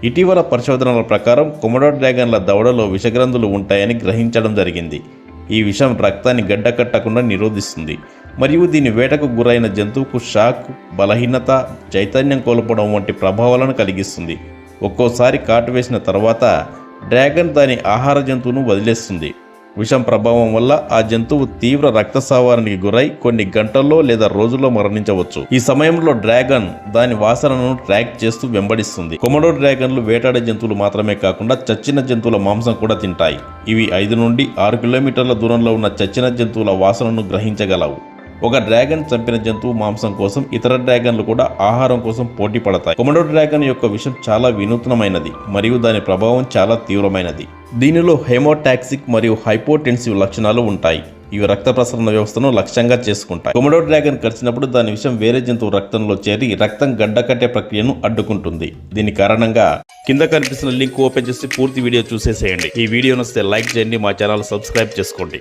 ఇటీవల పరిశోధనల ప్రకారం కొమోడో డ్రాగన్ల దవడలో విషగ్రంథులు ఉంటాయని గ్రహించడం జరిగింది. ఈ విషం రక్తాన్ని గడ్డకట్టకుండా నిరోధిస్తుంది మరియు దీని వేటకు గురైన జంతువుకు షాక్, బలహీనత, చైతన్యం కోల్పోవడం వంటి ప్రభావాలను కలిగిస్తుంది. ఒక్కోసారి కాటు వేసిన తర్వాత డ్రాగన్ దాని ఆహార జంతువును వదిలేస్తుంది. విషం ప్రభావం వల్ల ఆ జంతువు తీవ్ర రక్తస్రావానికి గురై కొన్ని గంటల్లో లేదా రోజుల్లో మరణించవచ్చు. ఈ సమయంలో డ్రాగన్ దాని వాసనను ట్రాక్ చేస్తూ వెంబడిస్తుంది. కొమోడో డ్రాగన్లు వేటాడే జంతువులు మాత్రమే కాకుండా చచ్చిన జంతువుల మాంసం కూడా తింటాయి. ఇవి 5 నుండి 6 కిలోమీటర్ల దూరంలో ఉన్న చచ్చిన జంతువుల వాసనను గ్రహించగలవు. ఒక డ్రాగన్ చంపిన జంతువు మాంసం కోసం ఇతర డ్రాగన్లు కూడా ఆహారం కోసం పోటీ పడతాయి. కొమోడో డ్రాగన్ యొక్క విషం చాలా వినూత్నమైనది మరియు దాని ప్రభావం చాలా తీవ్రమైనది. దీనిలో హెమోటాక్సిక్ మరియు హైపోటెన్సివ్ లక్షణాలు ఉంటాయి. ఇవి రక్త ప్రసరణ వ్యవస్థను లక్ష్యంగా చేసుకుంటాయి. కొమోడో డ్రాగన్ కరిచినప్పుడు దాని విషం వేరే జంతువు రక్తంలో చేరి రక్తం గడ్డకట్టే ప్రక్రియను అడ్డుకుంటుంది. దీని కారణంగా కింద కనిపిస్తున్న లింక్ ఓపెన్ చేసి పూర్తి వీడియో చూసేసేయండి. ఈ వీడియో నచ్చితే లైక్ చేయండి, మా ఛానల్ సబ్స్క్రైబ్ చేసుకోండి.